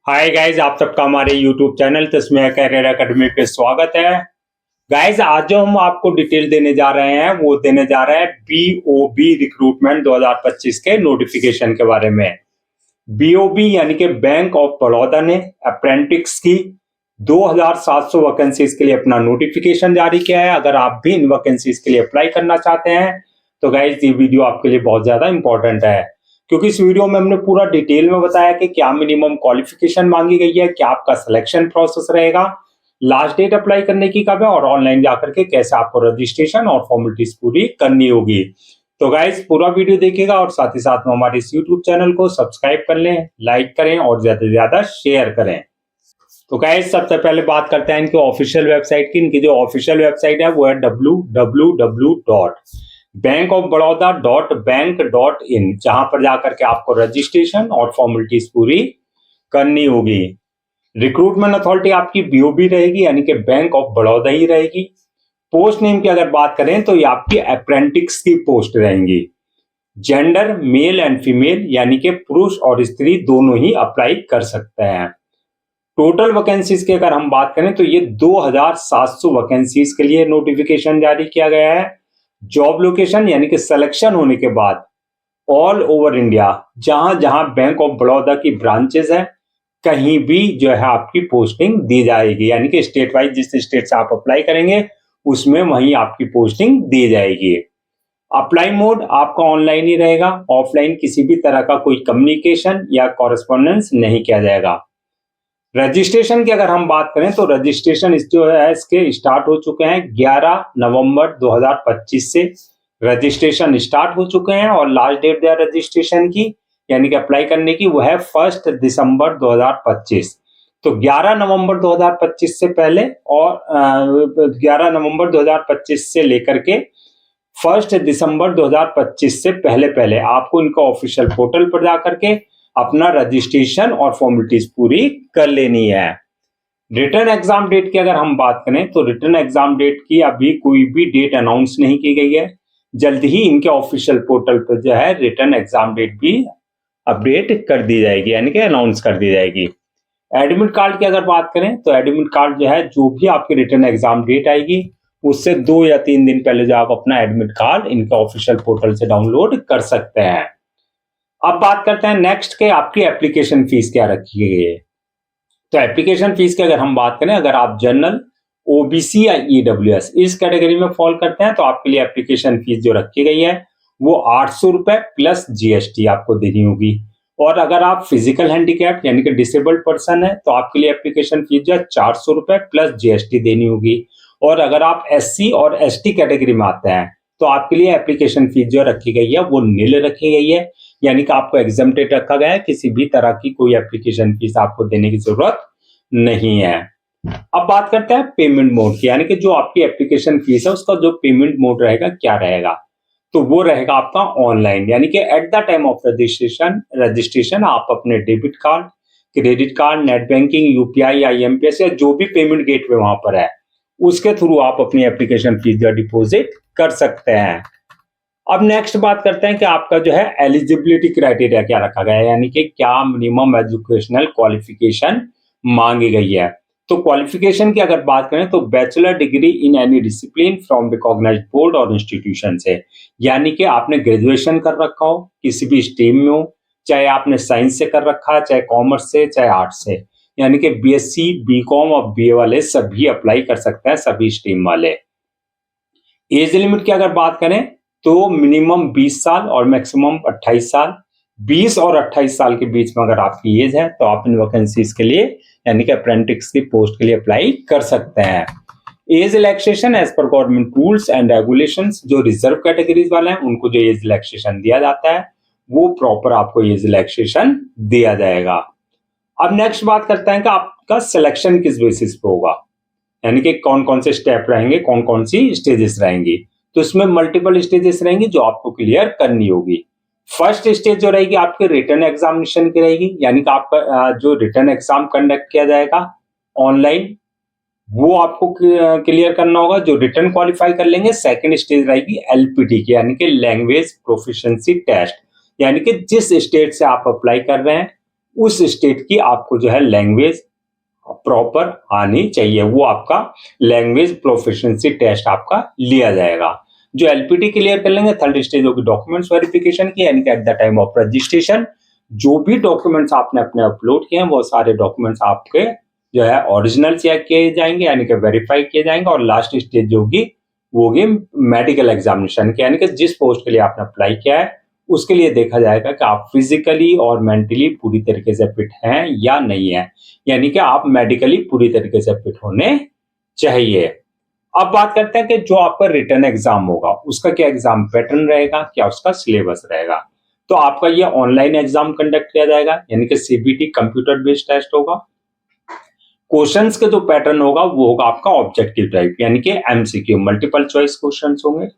Hi guys, आप सबका हमारे यूट्यूब चैनल तस्मीर कैरियर एकेडमी पे स्वागत है। गाइस, आज जो हम आपको डिटेल देने जा रहे हैं वो देने जा रहे हैं बीओबी रिक्रूटमेंट 2025 के नोटिफिकेशन के बारे में। बीओबी यानी कि बैंक ऑफ बड़ौदा ने अप्रेंटिस की 2700 वैकेंसीज के लिए अपना नोटिफिकेशन जारी किया है। अगर आप भी इन वैकेंसीज के लिए अप्लाई करना चाहते हैं तो गाइस ये वीडियो आपके लिए बहुत ज्यादा इंपॉर्टेंट है, क्योंकि इस वीडियो में हमने पूरा डिटेल में बताया कि क्या मिनिमम क्वालिफिकेशन मांगी गई है, क्या आपका सिलेक्शन प्रोसेस रहेगा, लास्ट डेट अप्लाई करने की कब है और ऑनलाइन जाकर के कैसे आपको रजिस्ट्रेशन और फॉर्मेलिटीज पूरी करनी होगी। तो गाइस पूरा वीडियो देखिएगा और साथ ही साथ में हमारे इस यूट्यूब चैनल को सब्सक्राइब कर लें, लाइक करें और ज्यादा से ज्यादा शेयर करें। तो गाइस सबसे पहले बात करते हैं इनकी ऑफिशियल वेबसाइट की। इनकी जो ऑफिशियल वेबसाइट है वो है www.bankofbaroda.bank.in, जहां पर जाकर के आपको रजिस्ट्रेशन और फॉर्मेलिटीज पूरी करनी होगी। रिक्रूटमेंट अथॉरिटी आपकी बीओबी रहेगी, यानी कि बैंक ऑफ बड़ौदा ही रहेगी। पोस्ट नेम की अगर बात करें तो ये आपकी अप्रेंटिस की पोस्ट रहेंगी। जेंडर मेल एंड फीमेल यानी कि पुरुष और स्त्री दोनों ही अप्लाई कर सकते हैं। टोटल वैकेंसीज की अगर हम बात करें तो ये 2700 वैकेंसीज के लिए नोटिफिकेशन जारी किया गया है। जॉब लोकेशन यानी कि सिलेक्शन होने के बाद ऑल ओवर इंडिया जहां जहां बैंक ऑफ बड़ौदा की ब्रांचेस है कहीं भी जो है आपकी पोस्टिंग दी जाएगी, यानी कि स्टेट वाइज जिस स्टेट से आप अप्लाई करेंगे उसमें वहीं आपकी पोस्टिंग दी जाएगी। अप्लाई मोड आपका ऑनलाइन ही रहेगा, ऑफलाइन किसी भी तरह का कोई कम्युनिकेशन या कॉरेस्पॉन्डेंस नहीं किया जाएगा। रजिस्ट्रेशन की अगर हम बात करें तो रजिस्ट्रेशन जो है इसके स्टार्ट हो चुके हैं 11 नवंबर 2025 से रजिस्ट्रेशन स्टार्ट हो चुके हैं और लास्ट डेट है रजिस्ट्रेशन की यानी कि अप्लाई करने की वो है 1 दिसंबर 2025। तो 11 नवंबर 2025 से पहले और 11 नवंबर 2025 से लेकर के 1 दिसंबर 2025 से पहले पहले आपको इनका ऑफिशियल पोर्टल पर जाकर के अपना रजिस्ट्रेशन और फॉर्मेलिटीज पूरी कर लेनी है। रिटर्न एग्जाम डेट की अगर हम बात करें तो रिटर्न एग्जाम डेट की अभी कोई भी डेट अनाउंस नहीं की गई है। जल्द ही इनके ऑफिशियल पोर्टल पर जो है रिटर्न एग्जाम डेट भी अपडेट कर दी जाएगी, यानी कि अनाउंस कर दी जाएगी। एडमिट कार्ड की अगर बात करें तो एडमिट कार्ड जो है जो भी आपकी रिटर्न एग्जाम डेट आएगी उससे 2 या 3 दिन पहले जो आप अपना एडमिट कार्ड इनका ऑफिशियल पोर्टल से डाउनलोड कर सकते हैं। अब बात करते हैं नेक्स्ट के आपकी एप्लीकेशन फीस क्या रखी गई है। तो एप्लीकेशन फीस की अगर हम बात करें, अगर आप जनरल, ओबीसी या ईडब्ल्यूएस इस कैटेगरी में फॉल करते हैं तो आपके लिए एप्लीकेशन फीस जो रखी गई है वो 800 रुपए प्लस जीएसटी आपको देनी होगी। और अगर आप फिजिकल हैंडीकैप यानी कि डिसेबल्ड पर्सन है तो आपके लिए एप्लीकेशन फीस जो है 400 रुपए प्लस जीएसटी देनी होगी। और अगर आप एससी और एसटी कैटेगरी में आते हैं तो आपके लिए एप्लीकेशन फीस जो रखी गई है वो नील रखी गई है, यानी कि आपको एग्जम्प्टेड रखा गया है, किसी भी तरह की कोई एप्लीकेशन फीस आपको देने की जरूरत नहीं है। अब बात करते हैं पेमेंट मोड की, यानी कि जो आपकी एप्लीकेशन फीस है उसका जो पेमेंट मोड रहेगा क्या रहेगा। तो वो रहेगा आपका ऑनलाइन, यानी कि at the time of registration आप अपने debit card, credit card, net banking, UPI, IMPS या जो भी पेमेंट गेटवे वहां पर है उसके थ्रू आप अपनी एप्लीकेशन फीस जो डिपॉजिट कर सकते हैं। अब नेक्स्ट बात करते हैं कि आपका जो है एलिजिबिलिटी क्राइटेरिया क्या रखा गया है, यानी कि क्या मिनिमम एजुकेशनल क्वालिफिकेशन मांगी गई है। तो क्वालिफिकेशन की अगर बात करें तो bachelor degree in any discipline from recognised board और इंस्टीट्यूशन से, यानी कि आपने ग्रेजुएशन कर रखा हो किसी भी स्ट्रीम में हो, चाहे आपने साइंस से कर रखा है, चाहे कॉमर्स से, चाहे आर्ट्स से, यानी कि बीएससी, बीकॉम और बीए वाले सभी अप्लाई कर सकते हैं, सभी स्ट्रीम वाले। एज लिमिट की अगर बात करें तो मिनिमम 20 साल और मैक्सिमम 28 साल। 20 और 28 साल के बीच में अगर आपकी एज है तो आप इन वैकेंसीज के लिए यानी कि अप्रेंटिस की पोस्ट के लिए अप्लाई कर सकते हैं। एज रिलैक्सेशन एज पर गवर्नमेंट रूल्स एंड रेगुलेशंस, जो रिजर्व कैटेगरीज वाले हैं उनको जो एज रिलैक्सेशन दिया जाता है वो प्रॉपर आपको एज रिलैक्सेशन दिया जाएगा। अब नेक्स्ट बात करते हैं कि आपका सिलेक्शन किस बेसिस पे होगा, यानी कि कौन कौन से स्टेप रहेंगे, कौन कौन सी स्टेजेस रहेंगी। तो इसमें मल्टीपल स्टेजेस रहेंगी जो आपको क्लियर करनी होगी। फर्स्ट स्टेज जो रहेगी आपके रिटर्न एग्जामिनेशन की रहेगी, यानी कि आपका जो रिटर्न एग्जाम कंडक्ट किया जाएगा ऑनलाइन वो आपको क्लियर करना होगा, जो रिटर्न क्वालिफाई कर लेंगे। सेकंड स्टेज रहेगी एलपीटी की, यानी कि लैंग्वेज प्रोफिशिएंसी टेस्ट, यानी कि जिस स्टेट से आप अप्लाई कर रहे हैं उस स्टेट की आपको जो है लैंग्वेज प्रॉपर आनी चाहिए, वो आपका लैंग्वेज प्रोफिशिएंसी टेस्ट आपका लिया जाएगा। जो एलपीटी क्लियर कर लेंगे, थर्ड स्टेज होगी डॉक्यूमेंट्स वेरिफिकेशन की, यानी कि at the time of registration जो भी डॉक्यूमेंट्स आपने अपने अपलोड किए हैं वो सारे डॉक्यूमेंट्स आपके जो है ओरिजिनल चेक किए जाएंगे, यानी कि वेरीफाई किए जाएंगे। और लास्ट स्टेज जो होगी वो होगी मेडिकल एग्जामिनेशन की, यानी कि जिस पोस्ट के लिए आपने अप्लाई किया है उसके लिए देखा जाएगा कि आप फिजिकली और मेंटली पूरी तरीके से फिट हैं या नहीं है, यानी कि आप मेडिकली पूरी तरीके से फिट होने चाहिए। अब बात करते हैं कि जो आपका रिटर्न एग्जाम होगा उसका क्या एग्जाम पैटर्न रहेगा, क्या उसका सिलेबस रहेगा। तो आपका ये ऑनलाइन एग्जाम कंडक्ट किया जाएगा, यानी कि सीबीटी कंप्यूटर बेस्ड टेस्ट होगा। क्वेश्चंस के जो पैटर्न होगा वो होगा आपका ऑब्जेक्टिव टाइप, यानी कि एमसीक्यू मल्टीपल चॉइस क्वेश्चंस होंगे।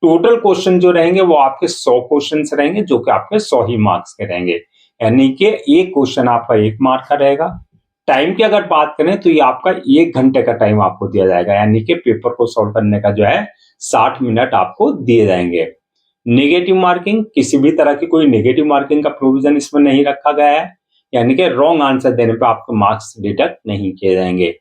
टोटल क्वेश्चन जो रहेंगे वो आपके 100 क्वेश्चंस रहेंगे, जो कि आपके 100 ही मार्क्स के रहेंगे, यानी कि एक क्वेश्चन आपका 1 मार्क का रहेगा। टाइम की अगर बात करें तो ये आपका 1 घंटे का टाइम आपको दिया जाएगा, यानी कि पेपर को सॉल्व करने का जो है 60 मिनट आपको दिए जाएंगे। नेगेटिव मार्किंग, किसी भी तरह की कोई नेगेटिव मार्किंग का प्रोविजन इसमें नहीं रखा गया है, यानी कि रॉन्ग आंसर देने पे आपको मार्क्स डिडक्ट नहीं किए जाएंगे।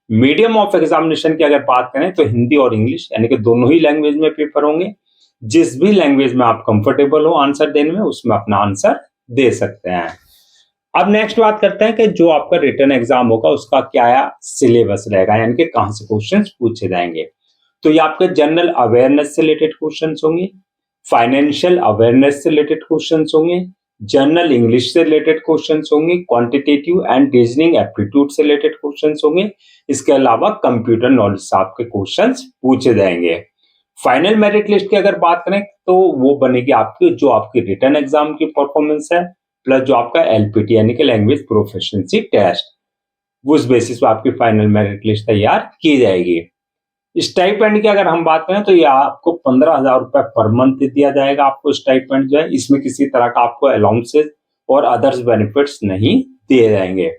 मीडियम ऑफ एग्जामिनेशन की अगर बात करें तो हिंदी और इंग्लिश, यानी कि दोनों ही लैंग्वेज में पेपर होंगे। जिस भी लैंग्वेज में आप कंफर्टेबल हो आंसर देने में उसमें अपना आंसर दे सकते हैं। अब नेक्स्ट बात करते हैं कि जो आपका रिटर्न एग्जाम होगा उसका क्या सिलेबस रहेगा, यानी कि कहां से क्वेश्चंस पूछे जाएंगे। तो ये आपके जनरल अवेयरनेस से रिलेटेड क्वेश्चंस होंगे, फाइनेंशियल अवेयरनेस से रिलेटेड क्वेश्चंस होंगे, जनरल इंग्लिश से रिलेटेड क्वेश्चंस होंगे, क्वांटिटेटिव एंड रीजनिंग एप्टीट्यूड से रिलेटेड क्वेश्चंस होंगे। इसके अलावा कंप्यूटर नॉलेज से आपके क्वेश्चंस पूछे जाएंगे। फाइनल मेरिट लिस्ट की अगर बात करें तो वो बनेगी आपकी जो आपकी रिटर्न एग्जाम की परफॉर्मेंस है प्लस जो आपका एलपीटी यानी कि लैंग्वेज प्रोफिशिएंसी टेस्ट, उस बेसिस पे आपकी फाइनल मेरिट लिस्ट तैयार की जाएगी। स्टाइपेंड की अगर हम बात करें तो ये आपको 15,000 रुपए पर मंथ दिया जाएगा। आपको स्टाइपेंड जो है इसमें किसी तरह का आपको अलाउंसेस और अदर्स बेनिफिट्स नहीं दिए जाएंगे।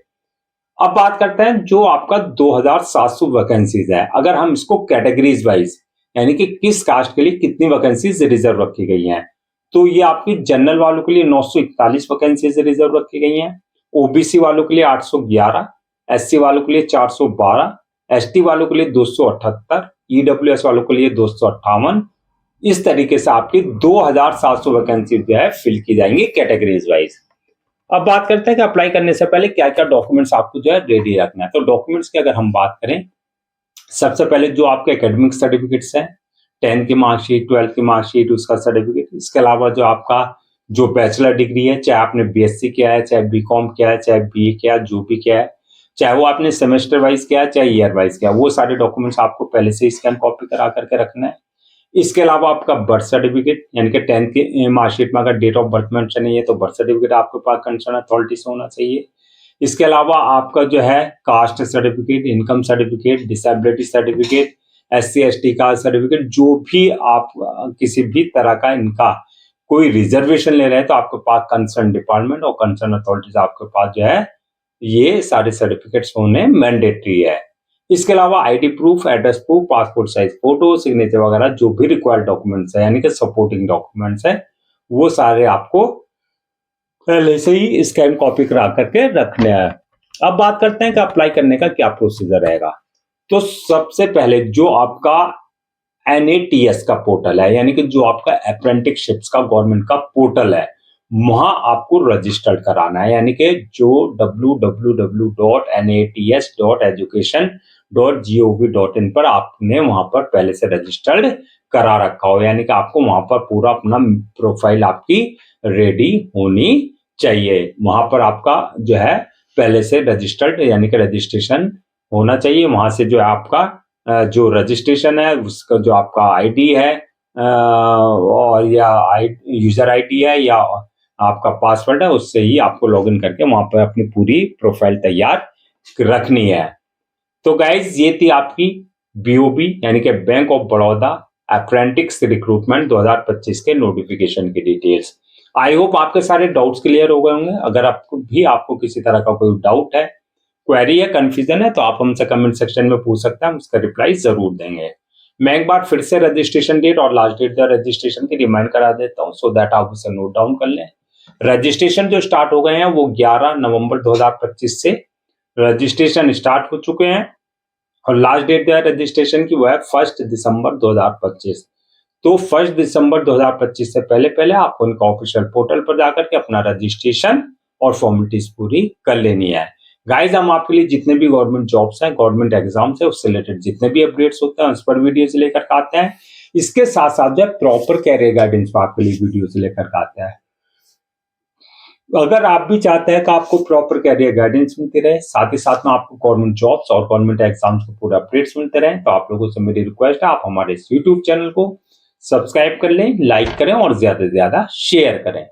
अब बात करते हैं जो आपका 2,700 वैकेंसीज है, अगर हम इसको कैटेगरीज वाइज यानी कि किस कास्ट के लिए कितनी वैकेंसीज रिजर्व रखी गई हैं, तो ये आपकी जनरल वालों के लिए 941 वैकेंसीज रिजर्व रखी गई हैं, ओबीसी वालों के लिए 811, एससी वालों के लिए 412, एसटी वालों के लिए 278, ईडब्ल्यूएस वालों के लिए 258। इस तरीके से आपकी 2,700 वैकेंसी जो है फिल की जाएंगी कैटेगरीज वाइज। अब बात करते हैं कि अप्लाई करने से पहले क्या क्या डॉक्यूमेंट्स आपको जो है रेडी रखना है। तो डॉक्यूमेंट्स की अगर हम बात करें, सबसे पहले जो आपके एकेडमिक सर्टिफिकेट्स हैं, 10th की मार्कशीट, 12th की मार्कशीट, उसका सर्टिफिकेट। इसके अलावा जो आपका जो बैचलर डिग्री है, चाहे आपने बीएससी किया है, चाहे बीकॉम किया है, चाहे बीए किया है, जो भी किया है, चाहे वो आपने सेमेस्टर वाइज किया है, चाहे ईयर वाइज किया, वो सारे डॉक्यूमेंट्स आपको पहले से स्कैन कॉपी करा करके रखना है। इसके अलावा आपका बर्थ सर्टिफिकेट, यानी कि 10th की मार्कशीट में अगर डेट ऑफ बर्थ मेंशन नहीं है तो बर्थ सर्टिफिकेट आपके पास कंसर्न अथॉरिटी से होना चाहिए। इसके अलावा आपका जो है caste certificate, income certificate, disability certificate, SC ST का सर्टिफिकेट, जो भी आप किसी भी तरह का इनका कोई रिजर्वेशन ले रहे हैं तो आपके पास कंसर्न डिपार्टमेंट और कंसर्न अथॉरिटीज आपके पास जो है ये सारे सर्टिफिकेट्स होने मैंडेटरी है। इसके अलावा ID proof, address proof, passport size photo, signature वगैरह जो भी रिक्वायर्ड डॉक्यूमेंट्स है यानी कि सपोर्टिंग डॉक्यूमेंट्स है वो सारे आपको पहले से ही स्कैन कॉपी करा करके रखने हैं। अब बात करते हैं कि अप्लाई करने का क्या प्रोसीजर रहेगा। तो सबसे पहले जो आपका एनएटीएस का पोर्टल है, यानी कि जो आपका अप्रेंटिसशिप्स का गवर्नमेंट का पोर्टल है, वहां आपको रजिस्टर्ड कराना है, यानी कि जो www.nats.education.gov.in पर आपने वहां पर पहले से रजिस्टर्ड करा रखा हो, यानी कि आपको वहां पर पूरा अपना प्रोफाइल आपकी रेडी होनी चाहिए। वहां पर आपका जो है पहले से रजिस्टर्ड यानी कि रजिस्ट्रेशन होना चाहिए। वहां से जो है आपका जो रजिस्ट्रेशन है उसका जो आपका आईडी है और या यूजर आईडी है या आपका पासवर्ड है, उससे ही आपको लॉगिन करके वहां पर अपनी पूरी प्रोफाइल तैयार रखनी है। तो गाइज ये थी आपकी बीओबी यानी कि bank of Baroda apprentice recruitment 2025 के नोटिफिकेशन की डिटेल्स। आई होप आपके सारे डाउट्स क्लियर हो गए होंगे। अगर आपको किसी तरह का कोई डाउट है, क्वेरी है, कंफ्यूजन है तो आप हमसे कमेंट सेक्शन में पूछ सकते हैं, हम उसका रिप्लाई जरूर देंगे। मैं एक बार फिर से रजिस्ट्रेशन डेट और लास्ट डेट रजिस्ट्रेशन की रिमाइंड करा देता हूँ सो दैट आप उसे नोट डाउन कर लें। रजिस्ट्रेशन जो स्टार्ट हो गए हैं वो 11 नवंबर 2025 से रजिस्ट्रेशन स्टार्ट हो चुके हैं और लास्ट डेट जो है रजिस्ट्रेशन की वो है 1 दिसंबर 2025। तो 1 दिसंबर 2025 से पहले पहले आपको इनका ऑफिशियल पोर्टल पर जाकर के अपना रजिस्ट्रेशन और फॉर्मेलिटीज पूरी कर लेनी है। गाइज हम आपके लिए जितने भी गवर्नमेंट जॉब्स हैं, गवर्नमेंट एग्जाम्स है, उससे रिलेटेड जितने भी अपडेट्स होते हैं उस पर वीडियोस लेकर आते हैं। इसके साथ साथ जो प्रॉपर कैरियर गाइडेंस पर आपके लिए वीडियोस लेकर आते हैं। अगर आप भी चाहते हैं कि आपको प्रॉपर कैरियर गाइडेंस मिलती रहे, साथ ही साथ में आपको गवर्नमेंट जॉब्स और गवर्नमेंट एग्जाम्स को पूरे अपडेट्स मिलते रहे, तो आप लोगों से मेरी रिक्वेस्ट है आप हमारे इस यूट्यूब चैनल को सब्सक्राइब कर लें, लाइक करें और ज्यादा से ज्यादा शेयर करें।